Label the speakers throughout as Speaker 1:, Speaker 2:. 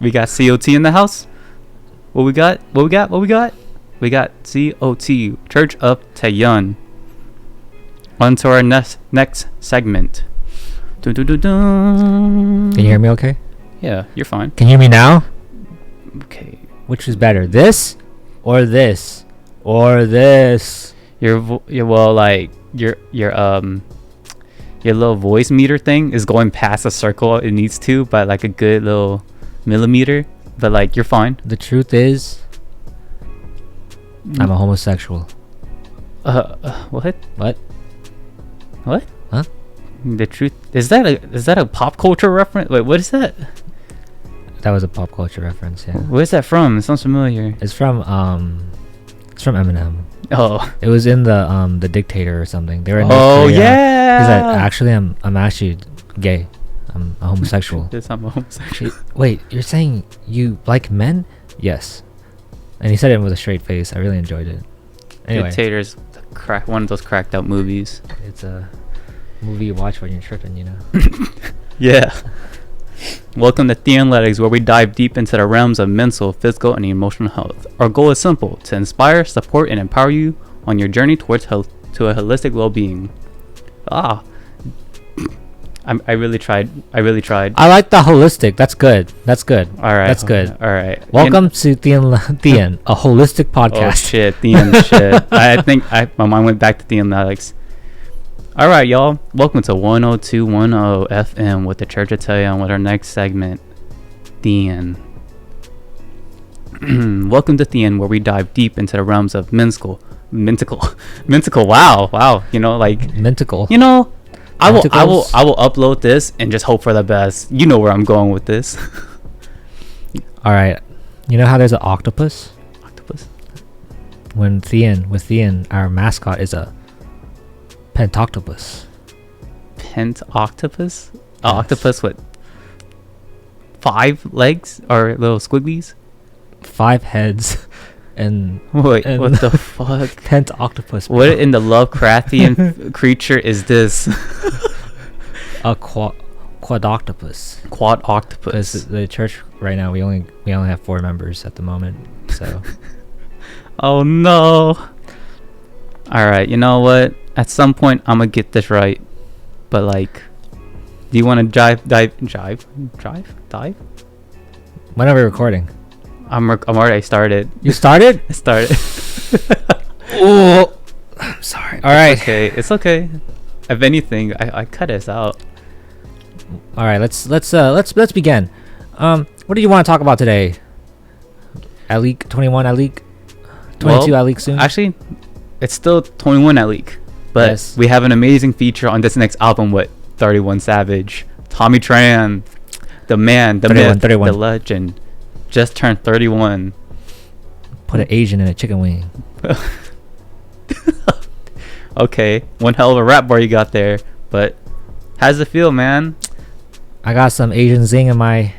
Speaker 1: We got COT in the house. What we got? We got COT, Church of Thieen. On to our next segment. Dun, dun, dun, dun.
Speaker 2: Can you hear me okay?
Speaker 1: Yeah, you're fine.
Speaker 2: Can you hear me now?
Speaker 1: Okay.
Speaker 2: Which is better, this or this or this?
Speaker 1: Your little voice meter thing is going past the circle it needs to by like a good little millimeter, but like you're fine.
Speaker 2: The truth is, I'm a homosexual.
Speaker 1: What?
Speaker 2: What?
Speaker 1: What?
Speaker 2: Huh?
Speaker 1: The truth is that a pop culture reference? Wait, what is that?
Speaker 2: That was a pop culture reference, yeah.
Speaker 1: Where's that from? It sounds familiar.
Speaker 2: It's from Eminem.
Speaker 1: Oh.
Speaker 2: It was in the Dictator or something. They were in
Speaker 1: Oh
Speaker 2: North Korea.
Speaker 1: yeah.
Speaker 2: He's like, actually, I'm actually gay. I'm a homosexual.
Speaker 1: Yes, I'm a homosexual.
Speaker 2: Wait, you're saying you like men? Yes. And he said it with a straight face. I really enjoyed it. Anyway,
Speaker 1: Dictator's one of those cracked out movies.
Speaker 2: it's a movie you watch when you're tripping, you know.
Speaker 1: Yeah. Welcome to Theanletics, where we dive deep into the realms of mental, physical, and emotional health. Our goal is simple: to inspire, support, and empower you on your journey towards health to a holistic well-being. I really tried.
Speaker 2: I like the holistic. That's good.
Speaker 1: All right.
Speaker 2: That's good.
Speaker 1: All right.
Speaker 2: Welcome to Thieen, a holistic podcast.
Speaker 1: Oh shit, Thieen, shit. I think my mind went back to Theanletics. All right, y'all. Welcome to 102.10 FM with the Church of Thieen with our next segment, Thieen. Welcome to Thieen, where we dive deep into the realms of mentical. Wow. You know, like
Speaker 2: Mentical.
Speaker 1: you know, I will
Speaker 2: Menticles?
Speaker 1: upload this and just hope for the best. You know where I'm going with this.
Speaker 2: All right. You know how there's an octopus?
Speaker 1: Octopus.
Speaker 2: With Thieen, our mascot is a pentoctopus.
Speaker 1: Pentoctopus?
Speaker 2: Yes.
Speaker 1: Octopus with 5 legs or little squigglies?
Speaker 2: 5 heads and
Speaker 1: Wait,
Speaker 2: and
Speaker 1: what the fuck?
Speaker 2: pentoctopus.
Speaker 1: What in the Lovecraftian creature is this?
Speaker 2: A quadoctopus.
Speaker 1: Quad
Speaker 2: Because
Speaker 1: octopus.
Speaker 2: the church right now we only have 4 members at the moment. So
Speaker 1: Oh no. Alright, you know what? At some point I'm gonna get this right. But like, do you wanna dive?
Speaker 2: when are we recording?
Speaker 1: I'm already started.
Speaker 2: You started?
Speaker 1: I started.
Speaker 2: Oh, I'm sorry. All right.
Speaker 1: It's okay. If anything, I cut this out.
Speaker 2: All right. Let's begin. What do you want to talk about today? Alik 21 Alik 22
Speaker 1: Well,
Speaker 2: Alik soon.
Speaker 1: Actually, it's still 21 at leak, but
Speaker 2: Yes.
Speaker 1: we have an amazing feature on this next album with 31 Savage, Tommy Tran, the man, the
Speaker 2: 31,
Speaker 1: myth,
Speaker 2: 31.
Speaker 1: the legend, just turned 31.
Speaker 2: Put an Asian in a chicken wing.
Speaker 1: Okay, one hell of a rap bar you got there, but how's it feel, man?
Speaker 2: I got some Asian zing in my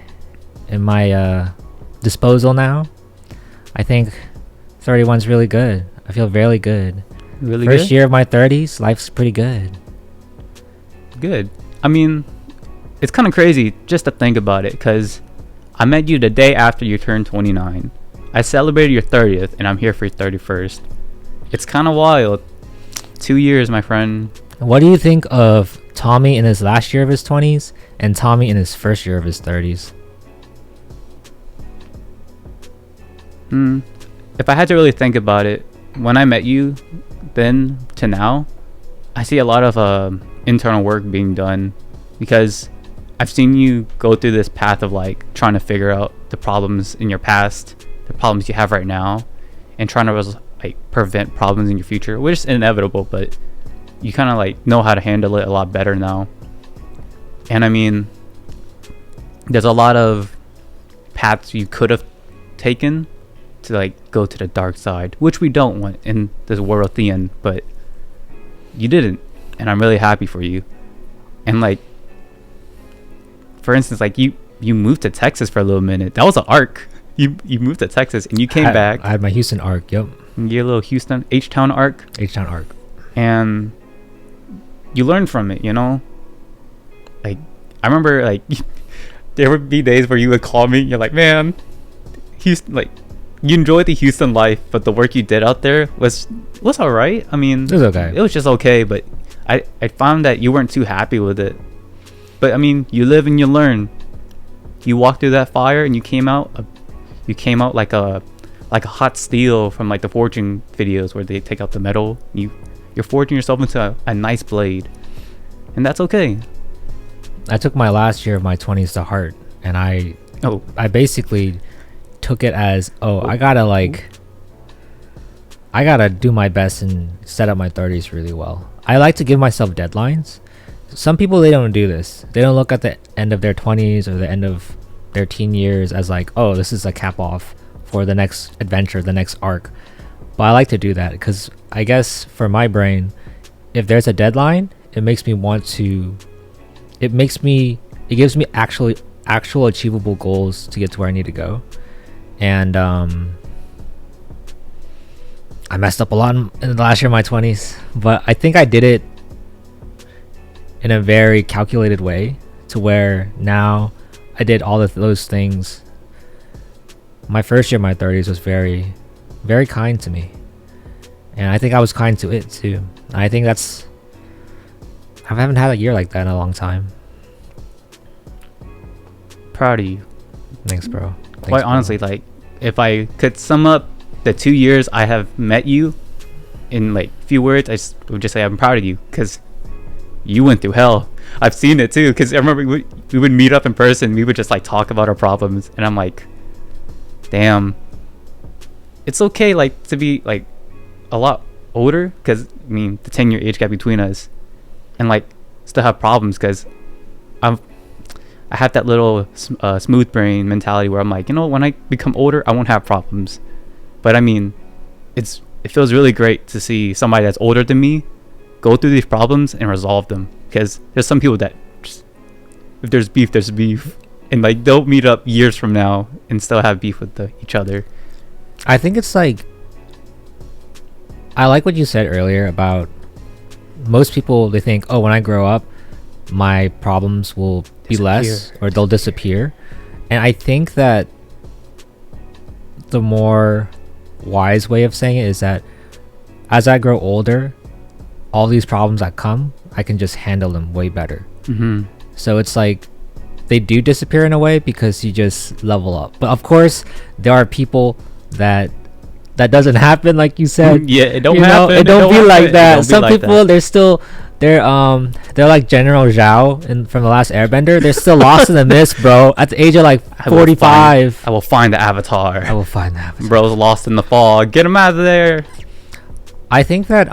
Speaker 2: disposal now. I think 31's really good. I feel really good.
Speaker 1: Really
Speaker 2: First
Speaker 1: good?
Speaker 2: year of my 30s, life's pretty good.
Speaker 1: Good. I mean, it's kind of crazy just to think about it, because I met you the day after you turned 29. I celebrated your 30th, and I'm here for your 31st. It's kind of wild. 2 years, my friend.
Speaker 2: What do you think of Tommy in his last year of his 20s and Tommy in his first year of his 30s?
Speaker 1: If I had to really think about it, when I met you then to now, I see a lot of internal work being done, because I've seen you go through this path of like trying to figure out the problems in your past, the problems you have right now, and trying to like prevent problems in your future, which is inevitable, but you kind of like know how to handle it a lot better now. And I mean, there's a lot of paths you could have taken to like go to the dark side, which we don't want in this world of Thieen, but you didn't, and I'm really happy for you. And like, for instance, like you moved to Texas for a little minute. That was an arc. You moved to Texas and you came back.
Speaker 2: I had my Houston arc. Yep.
Speaker 1: Your little Houston H-Town arc,
Speaker 2: H-Town arc.
Speaker 1: and you learned from it, you know. Like, I remember like there would be days where you would call me. You're like, man, Houston, like, you enjoyed the Houston life, but the work you did out there was all right. I mean,
Speaker 2: It was okay.
Speaker 1: It was just okay, but I found that you weren't too happy with it. But I mean, you live and you learn. You walked through that fire and you came out like a hot steel from like the forging videos where they take out the metal. You're forging yourself into a nice blade, and that's okay.
Speaker 2: I took my last year of my 20s to heart, and I basically took it as, I gotta do my best and set up my 30s really well. I like to give myself deadlines. Some people, they don't do this. They don't look at the end of their 20s or the end of their teen years as like, oh, this is a cap off for the next adventure, the next arc. But I like to do that because I guess for my brain, if there's a deadline, it gives me actual achievable goals to get to where I need to go. And I messed up a lot in the last year of my 20s, but I think I did it in a very calculated way to where now I did all of those things. My first year of my 30s was very, very kind to me, and I think I was kind to it too. I think I haven't had a year like that in a long time.
Speaker 1: Proud of you.
Speaker 2: Thanks, bro.
Speaker 1: Quite honestly, like, if I could sum up the 2 years I have met you in like few words, I would just say I'm proud of you, because you went through hell. I've seen it too, because I remember we would meet up in person. We would just like talk about our problems, and I'm like, damn, it's okay like to be like a lot older, because I mean the 10-year age gap between us, and like still have problems, because I have that little smooth brain mentality where I'm like, when I become older, I won't have problems. But I mean, it feels really great to see somebody that's older than me go through these problems and resolve them. Because there's some people that just, if there's beef, and like they'll meet up years from now and still have beef with each other.
Speaker 2: I think it's like, I like what you said earlier about most people, they think, oh, when I grow up, my problems will be less or they'll disappear. And I think that the more wise way of saying it is that as I grow older, all these problems that come, I can just handle them way better.
Speaker 1: Mm-hmm.
Speaker 2: So it's like they do disappear in a way because you just level up. But of course, there are people that doesn't happen, like you said.
Speaker 1: Yeah, it don't
Speaker 2: happen. It don't be like that. Some people, they're like General Zhao from the last Airbender. They're still lost in the mist, bro. At the age of like 45.
Speaker 1: I will find the Avatar.
Speaker 2: Bro's
Speaker 1: lost in the fog. Get him out of there.
Speaker 2: I think that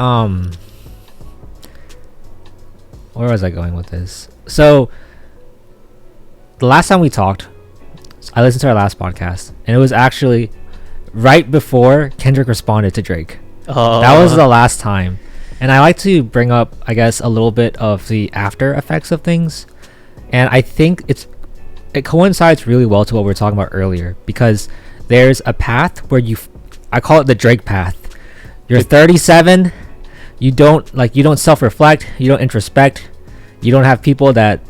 Speaker 2: where was I going with this? So the last time we talked, I listened to our last podcast, and it was actually right before Kendrick responded to Drake. That was the last time. And I like to bring up, I guess, a little bit of the after effects of things. And I think it coincides really well to what we were talking about earlier, because there's a path where I call it the Drake path. You're 37, you don't self-reflect, you don't introspect, you don't have people that,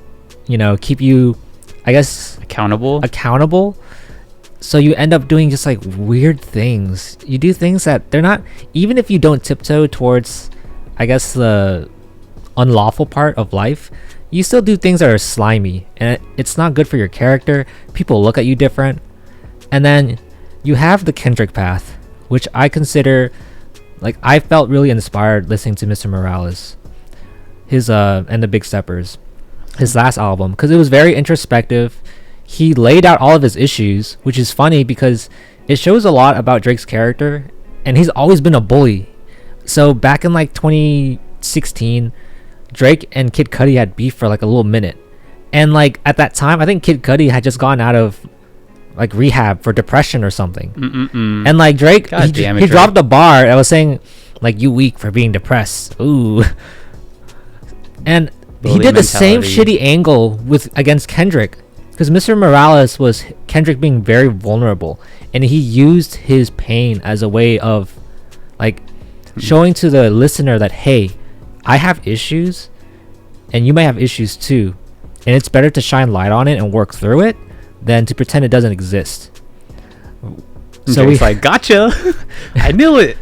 Speaker 2: keep you, I guess, accountable. So you end up doing just like weird things. You do things that they're not, even if you don't tiptoe towards, I guess, the unlawful part of life, you still do things that are slimy, and it's not good for your character. People look at you different. And then you have the Kendrick path, which I consider, like, I felt really inspired listening to Mr. Morales, his and the Big Steppers, his last album, because it was very introspective. He laid out all of his issues, which is funny because it shows a lot about Drake's character, and he's always been a bully. So back in like 2016, Drake and Kid Cudi had beef for like a little minute, and like at that time, I think Kid Cudi had just gone out of like rehab for depression or something. And like Drake, he dropped a bar that was saying like, "You weak for being depressed." Ooh. And he did the same shitty angle against Kendrick, because Mr. Morales was Kendrick being very vulnerable, and he used his pain as a way of like showing to the listener that, hey, I have issues and you may have issues too, and it's better to shine light on it and work through it than to pretend it doesn't exist.
Speaker 1: So he's like, gotcha. I knew it.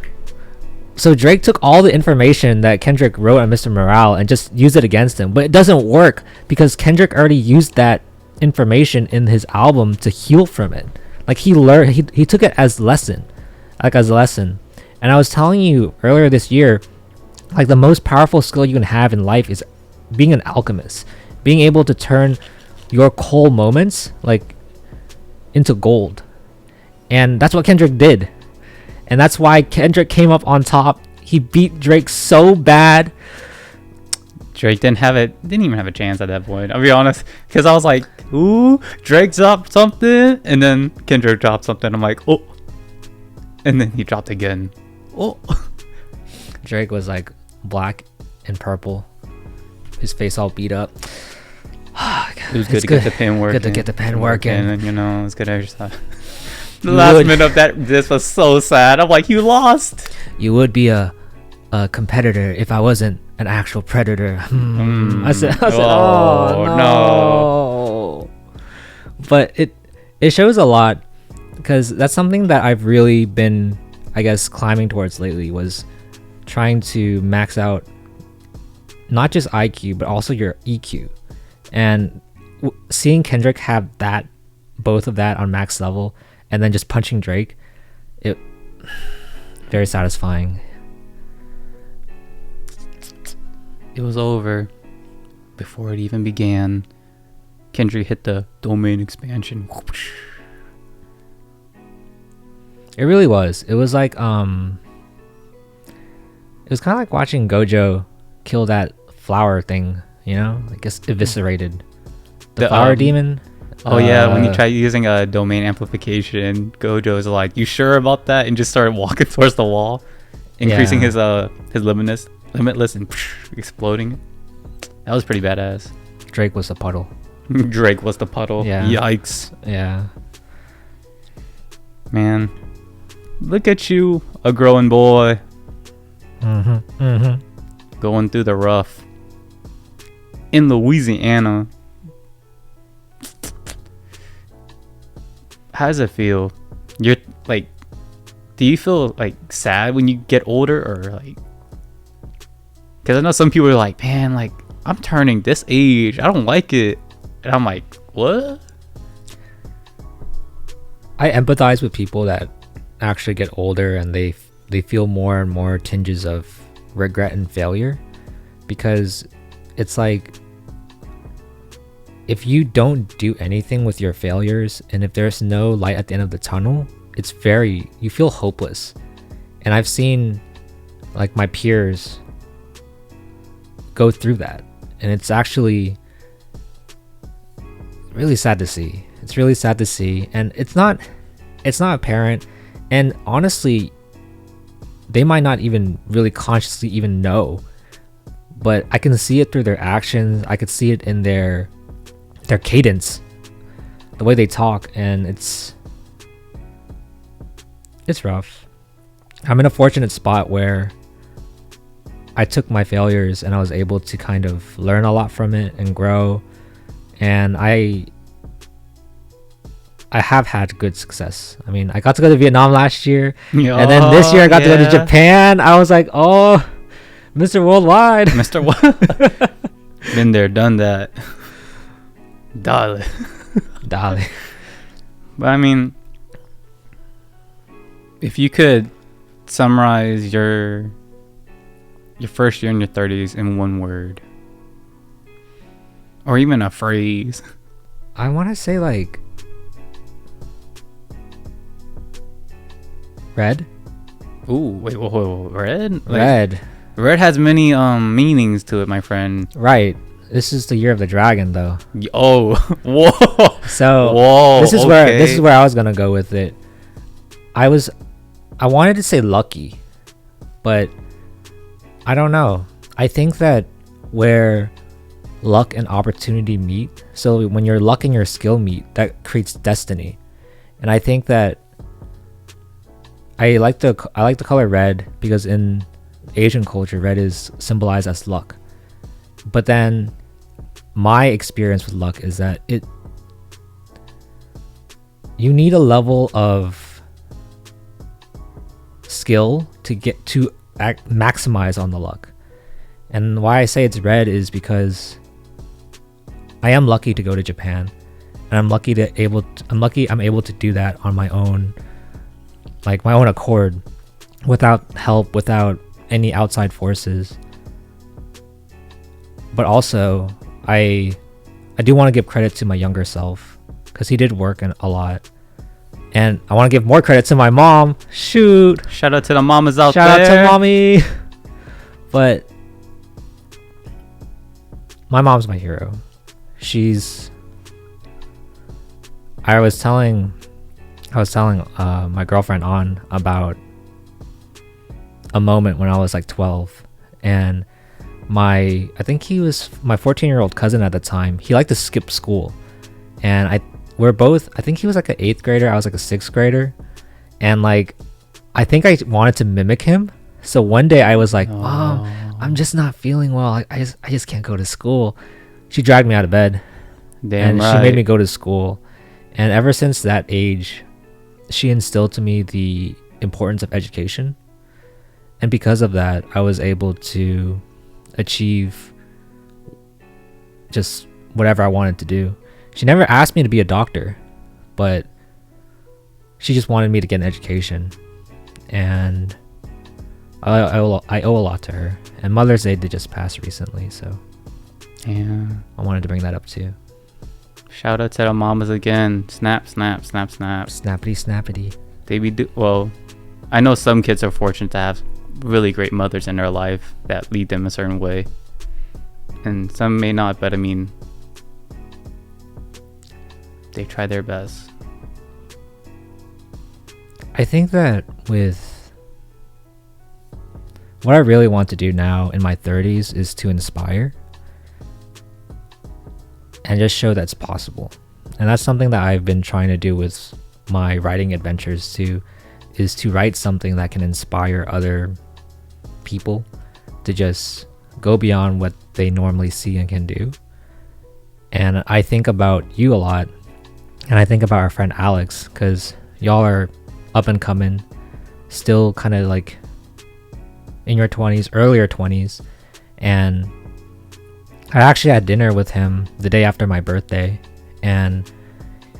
Speaker 2: So Drake took all the information that Kendrick wrote on Mr. Morale and just used it against him. But it doesn't work because Kendrick already used that information in his album to heal from it. Like he learned, he took it as lesson. And I was telling you earlier this year, like the most powerful skill you can have in life is being an alchemist. Being able to turn your coal moments like into gold. And that's what Kendrick did. And that's why Kendrick came up on top. He beat Drake so bad.
Speaker 1: Drake didn't even have a chance at that point. I'll be honest, because I was like, ooh, Drake dropped something, and then Kendrick dropped something. I'm like, oh, and then he dropped again. Oh,
Speaker 2: Drake was like black and purple, his face all beat up.
Speaker 1: It was good to get the pen working.
Speaker 2: Good to get the pen working.
Speaker 1: And you know, it was good exercise. The last minute of this was so sad. I'm like, you lost.
Speaker 2: You would be a competitor if I wasn't an actual predator. I said, oh no. But it shows a lot, because that's something that I've really been, I guess, climbing towards lately, was trying to max out not just IQ but also your EQ. And seeing Kendrick have both of that on max level, and then just punching Drake, it very satisfying.
Speaker 1: It was over before it even began. Kendrick hit the domain expansion.
Speaker 2: It really was. It was like it was kind of like watching Gojo kill that flower thing, you know, I guess eviscerated the flower demon.
Speaker 1: Oh yeah, when he tried using a domain amplification, Gojo was like, "You sure about that?" and just started walking towards the wall, increasing his limitless and exploding. That was pretty badass.
Speaker 2: Drake was the puddle.
Speaker 1: Drake was the puddle.
Speaker 2: Yeah.
Speaker 1: Yikes.
Speaker 2: Yeah.
Speaker 1: Man, look at you, a growing boy. Going through the rough in Louisiana. How does it feel? You're like, do you feel like sad when you get older, or like, because I know some people are like, man, like I'm turning this age, I don't like it, and I'm like, what?
Speaker 2: I empathize with people that actually get older and they feel more and more tinges of regret and failure, because it's like, if you don't do anything with your failures, and if there's no light at the end of the tunnel, you feel hopeless. And I've seen like my peers go through that, and it's actually really sad to see. It's really sad to see, and it's not apparent, and honestly they might not even really consciously even know, but I can see it through their actions. I could see it in their cadence, the way they talk, and it's rough. I'm in a fortunate spot where I took my failures and I was able to kind of learn a lot from it and grow, and I have had good success. I mean, I got to go to Vietnam last year, and then this year I got to go to Japan. I was like, oh, Mr. Worldwide.
Speaker 1: Mr. Been there, done that. Dale. But I mean, if you could summarize your first year in your 30s in one word, or even a phrase,
Speaker 2: I want to say like red.
Speaker 1: Ooh, wait, red?
Speaker 2: Red.
Speaker 1: Red has many meanings to it, my friend.
Speaker 2: Right. This is the year of the dragon, though.
Speaker 1: Oh, whoa.
Speaker 2: So this is where I was gonna go with it. I wanted to say lucky, but I don't know. I think that where luck and opportunity meet, so when your luck and your skill meet, that creates destiny. And I think that I like the color red because in Asian culture, red is symbolized as luck. But then my experience with luck is that you need a level of skill to get to maximize on the luck. And why I say it's red is because I am lucky to go to Japan, and I'm lucky I'm able to do that on my own, like my own accord, without help, without any outside forces. But also, I do want to give credit to my younger self, because he did work a lot. And I want to give more credit to my mom. Shoot.
Speaker 1: Shout out to the mamas out there.
Speaker 2: Shout out to mommy. But my mom's my hero. I was telling my girlfriend on about a moment when I was like 12, and I think he was my 14-year-old cousin at the time. He liked to skip school, and I think he was like an 8th grader, I was like a 6th grader, and like I think I wanted to mimic him. So one day I was like, Mom, I'm just not feeling well. I just can't go to school. She dragged me out of bed.
Speaker 1: Damn,
Speaker 2: and
Speaker 1: right.
Speaker 2: She made me go to school. And ever since that age, she instilled to me the importance of education. And because of that, I was able to achieve just whatever I wanted to do. She never asked me to be a doctor, but she just wanted me to get an education. And I owe a lot to her. And Mother's Day did just pass recently, so
Speaker 1: yeah,
Speaker 2: I wanted to bring that up too.
Speaker 1: Shout out to the mamas again. Snap, snap, snap, snap.
Speaker 2: Snappity, snappity.
Speaker 1: Well, I know some kids are fortunate to have really great mothers in their life that lead them a certain way, and some may not, but I mean, they try their best.
Speaker 2: I think that with what I really want to do now in my 30s is to inspire and just show that's possible. And that's something that I've been trying to do with my writing adventures too, is to write something that can inspire other people to just go beyond what they normally see and can do. And I think about you a lot, and I think about our friend Alex, because y'all are up and coming, still kind of like in your 20s, earlier 20s. And I actually had dinner with him the day after my birthday, and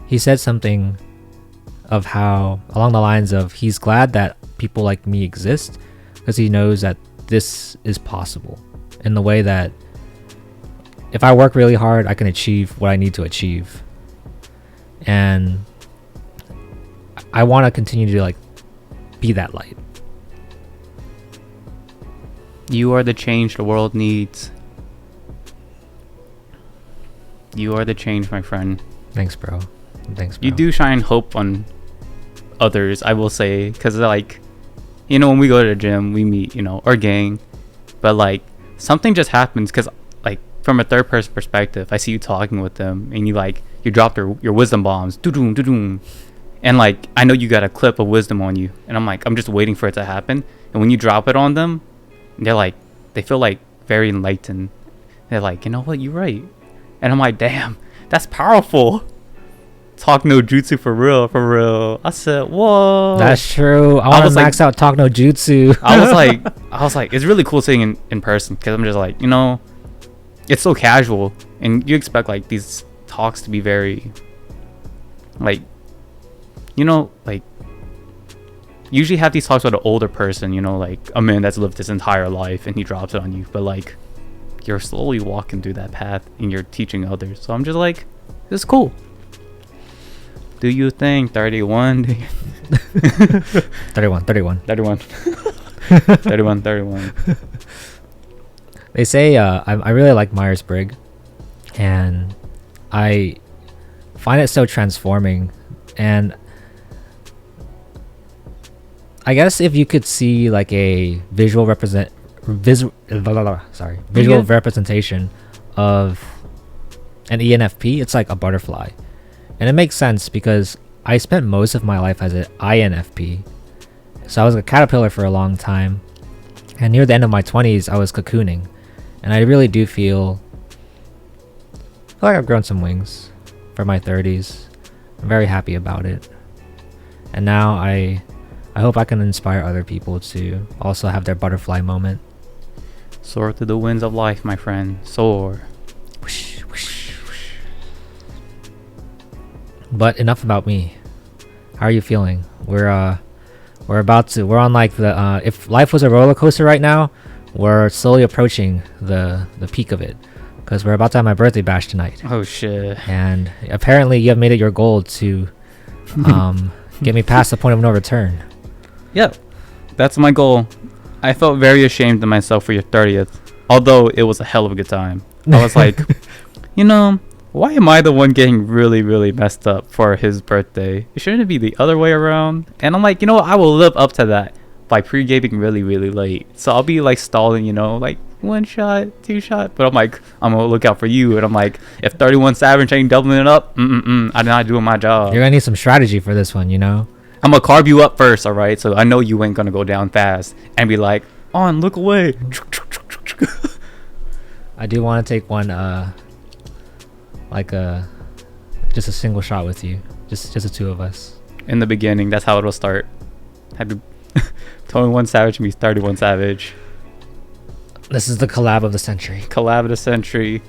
Speaker 2: he said something of how, along the lines of, he's glad that people like me exist because he knows that this is possible in the way that if I work really hard, I can achieve what I need to achieve. And I want to continue to like be that light.
Speaker 1: You are the change the world needs. You are the change, my friend.
Speaker 2: Thanks, bro.
Speaker 1: You do shine hope on others, I will say, because like, you know, when we go to the gym, we meet, you know, our gang, but like something just happens because like from a third person perspective, I see you talking with them and you drop your wisdom bombs, doo-doom, doo-doom, and like I know you got a clip of wisdom on you, and I'm just waiting for it to happen. And when you drop it on them, they feel like very enlightened. They're like, you know what, you're right. And I'm like, damn, that's powerful. Talk no jutsu for real. I said, whoa.
Speaker 2: That's true. I want to max out talk no jutsu.
Speaker 1: I was like, it's really cool seeing in person, because I'm just like, you know, it's so casual, and you expect like these talks to be very, like, you know, like, usually have these talks with an older person, you know, like a man that's lived his entire life and he drops it on you, but like you're slowly walking through that path and you're teaching others. So I'm just like, this is cool. Do you think 31?
Speaker 2: 31.
Speaker 1: 31.
Speaker 2: They say I really like Myers-Briggs, and I find it so transforming. And I guess if you could see like a visual representation of an ENFP, it's like a butterfly. And it makes sense because I spent most of my life as an INFP. So I was a caterpillar for a long time. And near the end of my 20s, I was cocooning. And I really do feel like I've grown some wings for my 30s. I'm very happy about it. And now I hope I can inspire other people to also have their butterfly moment.
Speaker 1: Soar through the winds of life, my friend. Soar.
Speaker 2: Whoosh, whoosh, whoosh. But enough about me. How are you feeling? We're on like the if life was a roller coaster right now, we're slowly approaching the peak of it, because we're about to have my birthday bash tonight.
Speaker 1: Oh shit.
Speaker 2: And apparently you have made it your goal to get me past the point of no return.
Speaker 1: Yep. That's my goal. I felt very ashamed of myself for your 30th, although it was a hell of a good time. I was like, you know, why am I the one getting really, really messed up for his birthday? Shouldn't it be the other way around? And I'm like, you know what? I will live up to that by pre-gaming really, really late. So I'll be like stalling, you know, like 1 shot, 2 shot. But I'm like, I'm going to look out for you. And I'm like, if 31 Savage ain't doubling it up, I'm not doing my job.
Speaker 2: You're going to need some strategy for this one, you know?
Speaker 1: I'm going to carb you up first, all right? So I know you ain't going to go down fast and be like, on, look away.
Speaker 2: I do want to take one, just a single shot with you. Just the two of us.
Speaker 1: In the beginning, that's how it'll start. Had to 21 Savage meets 31 Savage.
Speaker 2: This is the collab of the century.
Speaker 1: Collab of the century.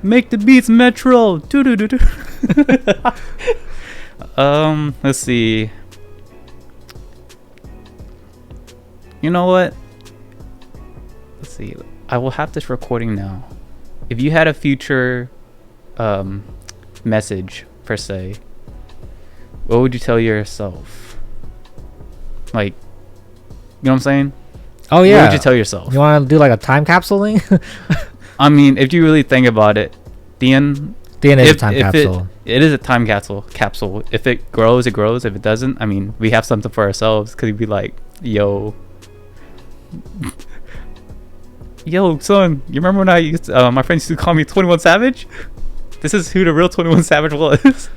Speaker 1: Make the beats, Metro. Doo-doo-doo-doo. Let's see. You know what? Let's see. I will have this recording now. If you had a future message per se, what would you tell yourself? Like, you know what I'm saying?
Speaker 2: Oh yeah.
Speaker 1: What would you tell yourself?
Speaker 2: You want to do like a time capsule thing?
Speaker 1: I mean, if you really think about it, Thieen
Speaker 2: is a time capsule.
Speaker 1: It is a time capsule. If it grows, it grows. If it doesn't, I mean, we have something for ourselves. Cause you'd be like, yo, son, you remember when I used my friends used to call me 21 Savage? This is who the real 21 Savage was.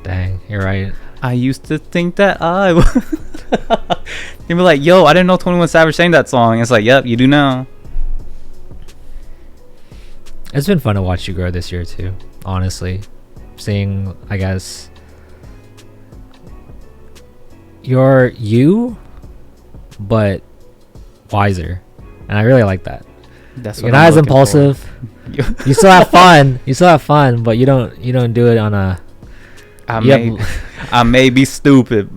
Speaker 2: Dang, you're right.
Speaker 1: I used to think that I was. They'd be like, yo, I didn't know 21 Savage sang that song. It's like, yep, you do now.
Speaker 2: It's been fun to watch you grow this year too, honestly. Seeing, I guess, you're you, but wiser. And I really like that. You're not as impulsive. You still have fun. But you don't do it on a.
Speaker 1: I may be stupid.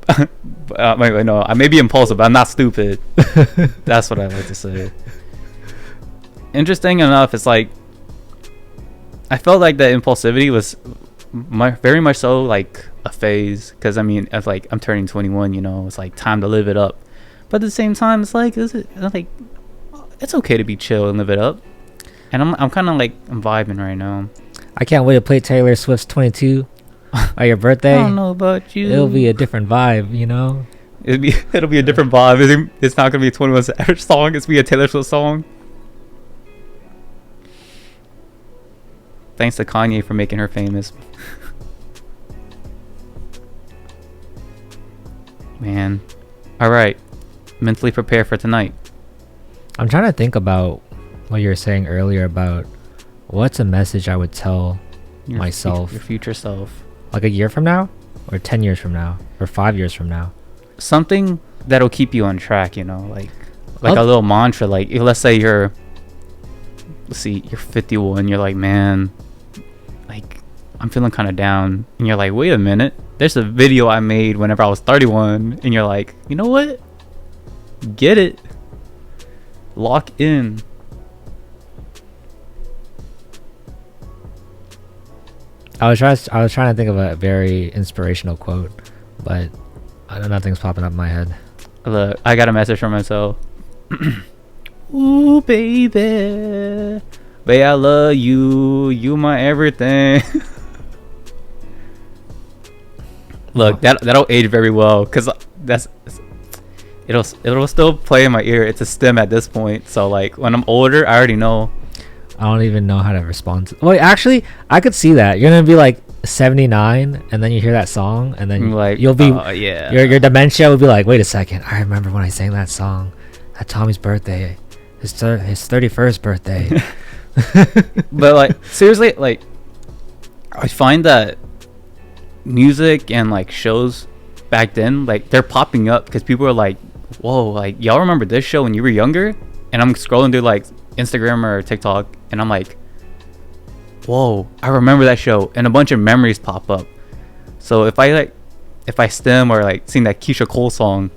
Speaker 1: Wait, no, I may be impulsive, but I'm not stupid. That's what I like to say. Interesting enough, it's like I felt like that impulsivity was very much so like a phase, because I mean, it's like I'm turning 21, you know, it's like time to live it up. But at the same time, it's like, it's okay to be chill and live it up. And I'm kind of like, I'm vibing right now.
Speaker 2: I can't wait to play Taylor Swift's 22 on your birthday.
Speaker 1: I don't know about you.
Speaker 2: It'll be a different vibe, you know.
Speaker 1: It'll be a different vibe. It's not gonna be a 21 Savage song. It's be a Taylor Swift song. Thanks to Kanye for making her famous. Man. All right. Mentally prepare for tonight.
Speaker 2: I'm trying to think about what you were saying earlier about what's a message I would tell myself.
Speaker 1: Your future self.
Speaker 2: Like a year from now? Or 10 years from now? Or 5 years from now?
Speaker 1: Something that'll keep you on track, you know? Like a little mantra. Like, let's say you're 51. You're like, man, like, I'm feeling kind of down. And you're like, wait a minute. There's a video I made whenever I was 31. And you're like, you know what? Get it. Lock in.
Speaker 2: I was trying to think of a very inspirational quote, but nothing's popping up in my head.
Speaker 1: Look, I got a message for myself. Ooh, baby, I love you. You my everything. Look, that'll age very well, cause it'll still play in my ear. It's a stem at this point, so like when I'm older, I already know.
Speaker 2: I don't even know how to respond to. Well, actually, I could see that. You're gonna be like 79, and then you hear that song, and then
Speaker 1: like,
Speaker 2: you'll be,
Speaker 1: yeah.
Speaker 2: Your dementia will be like, wait a second, I remember when I sang that song at Tommy's birthday, his 31st birthday.
Speaker 1: But like seriously, like I find that music and like shows back then, like they're popping up because people are like, whoa, like y'all remember this show when you were younger? And I'm scrolling through like Instagram or TikTok, and I'm like, whoa, I remember that show, and a bunch of memories pop up. So if I stem or like sing that Keisha Cole song,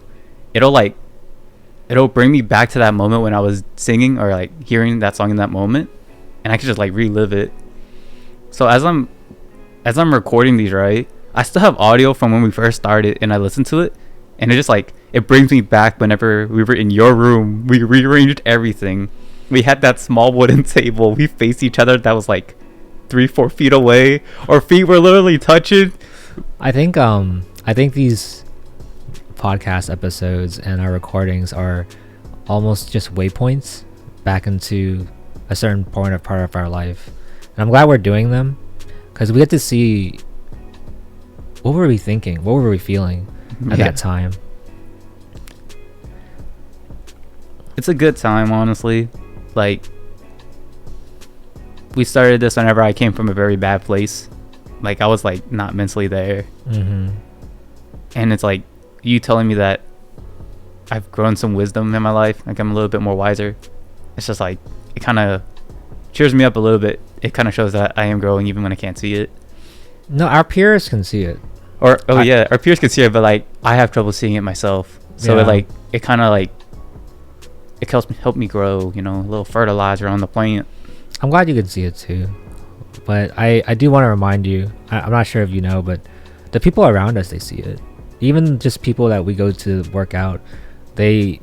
Speaker 1: it'll bring me back to that moment when I was singing or like hearing that song in that moment, and I can just like relive it. So as I'm recording these, right, I still have audio from when we first started, and I listen to it, and it just like it brings me back whenever we were in your room. We rearranged everything. We had that small wooden table. We faced each other that was like 3-4 feet away. Our feet were literally touching.
Speaker 2: I think these podcast episodes and our recordings are almost just waypoints back into a certain part of our life, and I'm glad we're doing them because we get to see what were we thinking, what were we feeling at that time.
Speaker 1: It's a good time, honestly. Like, we started this whenever I came from a very bad place. Like, I was like not mentally there. And it's like you telling me that I've grown some wisdom in my life, like I'm a little bit more wiser. It's just like it kind of cheers me up a little bit. It kind of shows that I am growing even when I can't see it.
Speaker 2: No, our peers can see it.
Speaker 1: Or our peers can see it, but like I have trouble seeing it myself. So it kind of like it help me grow, you know, a little fertilizer on the plant.
Speaker 2: I'm glad you can see it too, but I do want to remind you, I'm not sure if you know, but the people around us, they see it. Even just people that we go to work out, when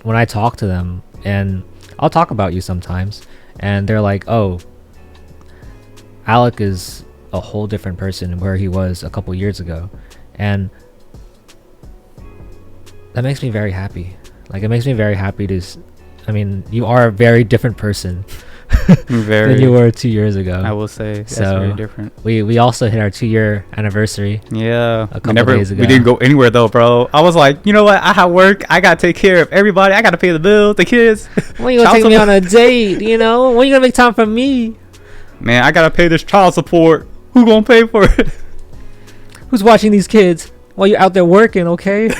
Speaker 2: I talk to them, and I'll talk about you sometimes, and they're like, oh, Alec is a whole different person where he was a couple years ago, and that makes me very happy. Like, it makes me very happy you are a very different person than you were 2 years ago.
Speaker 1: I will say that's
Speaker 2: so
Speaker 1: very different.
Speaker 2: We also hit our 2-year anniversary.
Speaker 1: Yeah,
Speaker 2: a couple days ago.
Speaker 1: We didn't go anywhere though, bro. I was like, you know what? I have work. I gotta take care of everybody. I gotta pay the bills, the kids.
Speaker 2: When you gonna take me on a date? You know, when you gonna make time for me?
Speaker 1: Man, I gotta pay this child support. Who gonna pay for it?
Speaker 2: Who's watching these kids while you're out there working? Okay.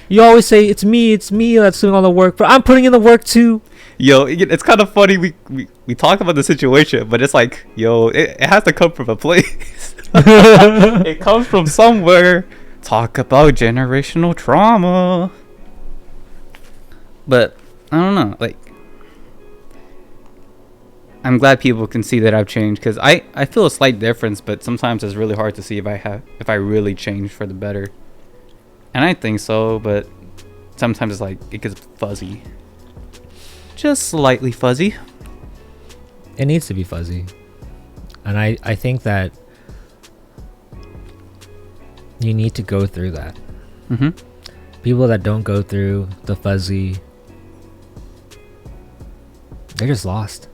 Speaker 2: You always say it's me that's doing all the work, but I'm putting in the work too.
Speaker 1: Yo, it's kind of funny. We talked about the situation, but it's like, yo, it has to come from a place. It comes from somewhere. Talk about generational trauma. But I don't know. Like, I'm glad people can see that I've changed, because I feel a slight difference, but sometimes it's really hard to see if I really changed for the better. And I think so, but sometimes it's like it gets fuzzy. Just slightly fuzzy.
Speaker 2: It needs to be fuzzy. And I think that you need to go through that. People that don't go through the fuzzy, they're just lost.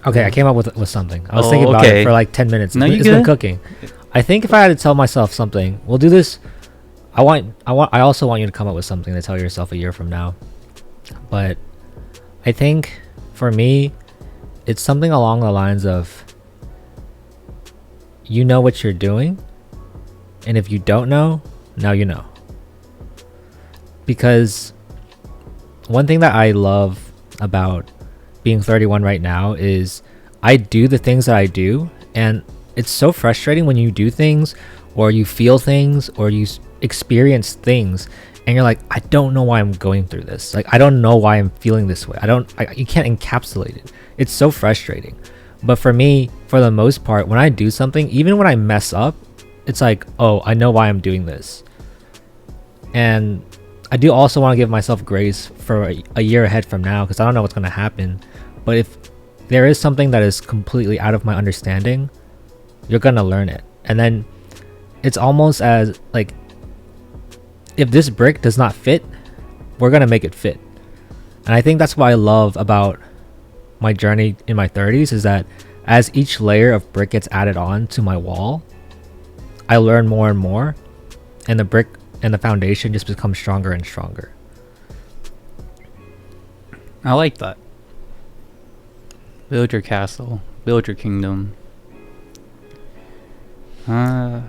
Speaker 2: Okay, I came up with something. I was thinking about it for like 10 minutes. It's been cooking. I think if I had to tell myself something, we'll do this. I also want you to come up with something to tell yourself a year from now. But I think for me, it's something along the lines of, you know what you're doing, and if you don't know, now you know. Because one thing that I love about being 31 right now is I do the things that I do, and it's so frustrating when you do things or you feel things or you experience things and you're like, I don't know why I'm going through this. Like, I don't know why I'm feeling this way. You can't encapsulate it. It's so frustrating. But for me, for the most part, when I do something, even when I mess up, it's like, oh, I know why I'm doing this. And I do also want to give myself grace for a year ahead from now, because I don't know what's going to happen. But if there is something that is completely out of my understanding, you're going to learn it. And then it's almost as like, if this brick does not fit, we're going to make it fit. And I think that's what I love about my journey in my 30s, is that as each layer of brick gets added on to my wall, I learn more and more, and the brick and the foundation just becomes stronger and stronger.
Speaker 1: I like that. Build your castle. Build your kingdom. What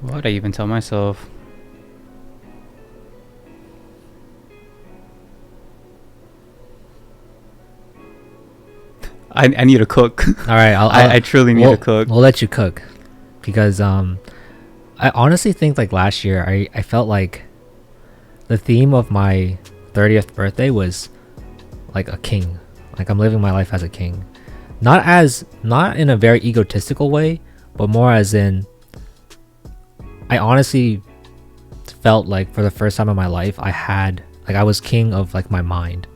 Speaker 1: would I even tell myself? I need to cook.
Speaker 2: All right,
Speaker 1: I truly need to cook.
Speaker 2: We'll let you cook, because I honestly think like last year I felt like the theme of my 30th birthday was like a king. Like I'm living my life as a king. Not in a very egotistical way, but more as in I honestly felt like for the first time in my life I was king of like my mind.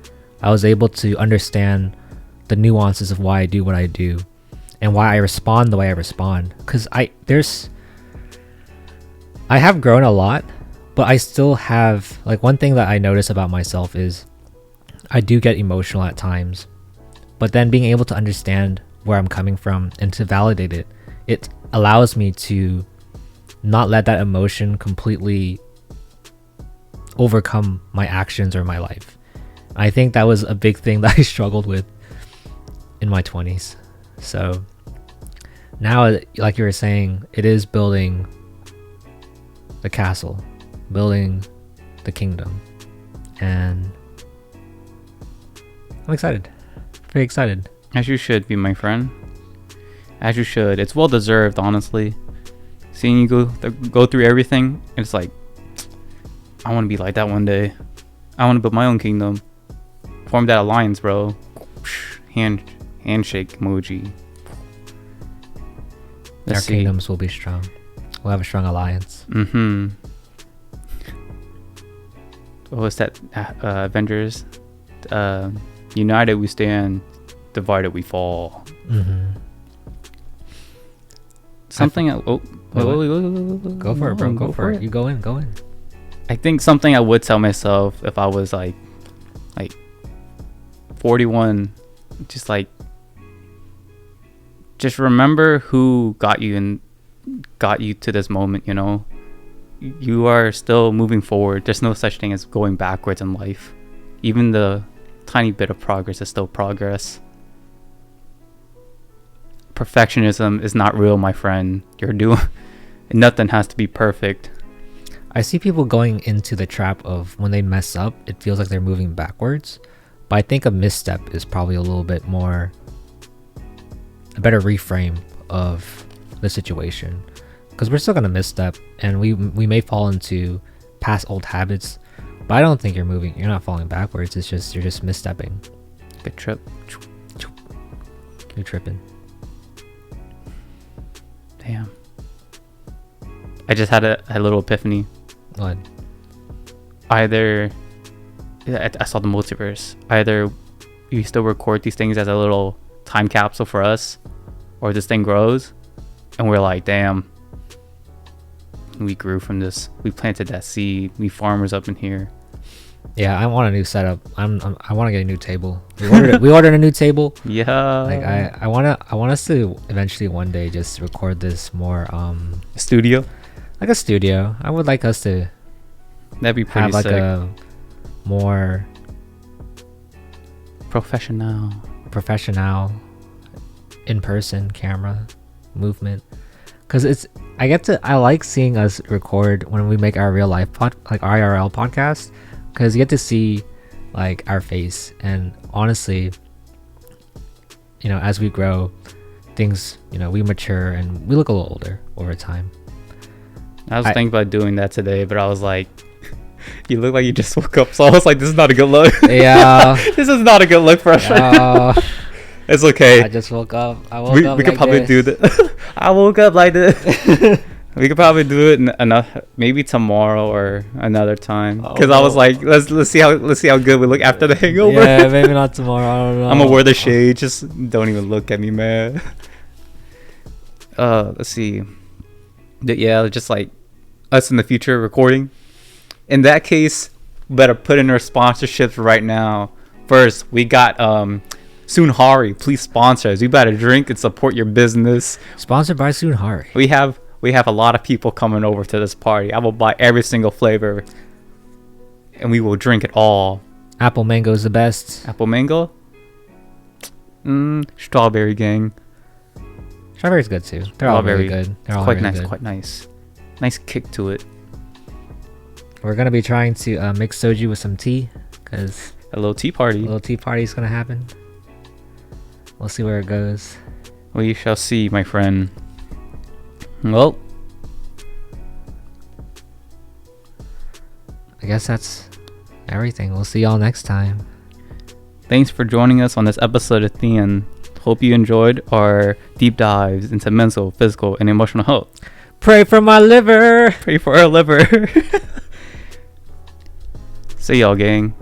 Speaker 2: I was able to understand the nuances of why I do what I do and why I respond the way I respond, because I have grown a lot, but I still have like one thing that I notice about myself is I do get emotional at times, but then being able to understand where I'm coming from and to validate it allows me to not let that emotion completely overcome my actions or my life. I think that was a big thing that I struggled with in my 20s. So now, like you were saying, it is building the castle, building the kingdom, and I'm excited. Very excited.
Speaker 1: As you should be, my friend. As you should. It's well deserved, honestly. Seeing you go through everything, it's like, I want to be like that one day. I want to build my own kingdom. Form that alliance, bro. Handshake emoji.
Speaker 2: Our kingdoms will be strong. We'll have a strong alliance.
Speaker 1: Mm-hmm. What was that? Avengers. United we stand, divided we fall.
Speaker 2: Mm-hmm.
Speaker 1: Something.
Speaker 2: Go for it, bro. Go for it. You go in.
Speaker 1: I think something I would tell myself if I was like 41, just remember who got you to this moment. You know, you are still moving forward. There's no such thing as going backwards in life. Even the tiny bit of progress is still progress. Perfectionism is not real, my friend. Nothing has to be perfect.
Speaker 2: I see people going into the trap of when they mess up, it feels like they're moving backwards. But I think a misstep is probably a little bit more, a better reframe of the situation. Because we're still going to misstep, and we may fall into past old habits. But I don't think you're not falling backwards. It's just, you're just misstepping.
Speaker 1: Good trip.
Speaker 2: You're tripping.
Speaker 1: Damn. I just had a little epiphany.
Speaker 2: What?
Speaker 1: I saw the multiverse. Either we still record these things as a little time capsule for us, or this thing grows and we're like, damn, we grew from this. We planted that seed. We farmers up in here.
Speaker 2: Yeah, I want a new setup. I want to get a new table. We ordered a new table.
Speaker 1: Yeah.
Speaker 2: Like I want us to eventually one day just record this more
Speaker 1: studio.
Speaker 2: Like a studio. I would like us to
Speaker 1: that'd be pretty
Speaker 2: have like
Speaker 1: sick.
Speaker 2: a more
Speaker 1: professional
Speaker 2: in-person camera movement, because I like seeing us record when we make our real life IRL podcast, because you get to see like our face, and honestly, you know, as we grow, things, you know, we mature and we look a little older over time.
Speaker 1: I was thinking about doing that today, but I was like, you look like you just woke up, so I was like, this is not a good look.
Speaker 2: Yeah.
Speaker 1: This is not a good look for us right now. It's okay.
Speaker 2: I just woke up.
Speaker 1: We could probably do that. I woke up like this. We could probably do it maybe tomorrow or another time. Because I was like, let's see how good we look after the hangover.
Speaker 2: Yeah, maybe not tomorrow. I don't know.
Speaker 1: I'm gonna wear the shade. Just don't even look at me, man. Let's see. Yeah, just like us in the future recording. In that case, we better put in our sponsorships right now. First, we got Soonhari. Please sponsor us. We better drink and support your business.
Speaker 2: Sponsored by Soonhari.
Speaker 1: We have a lot of people coming over to this party. I will buy every single flavor, and we will drink it all.
Speaker 2: Apple mango is the best.
Speaker 1: Apple mango? Strawberry gang.
Speaker 2: Strawberry's good too. They're all very good. They're all
Speaker 1: quite
Speaker 2: very
Speaker 1: nice.
Speaker 2: good.
Speaker 1: Quite nice. Nice kick to it.
Speaker 2: We're gonna be trying to mix soju with some tea, cause
Speaker 1: A little tea party.
Speaker 2: a little tea party is gonna happen. We'll see where it goes.
Speaker 1: We shall see, my friend. Well,
Speaker 2: I guess that's everything. We'll see y'all next time.
Speaker 1: thanks for joining us on this episode of Thieen. Hope you enjoyed our deep dives into mental, physical, and emotional health.
Speaker 2: Pray for my liver.
Speaker 1: Pray for our liver. See y'all, gang.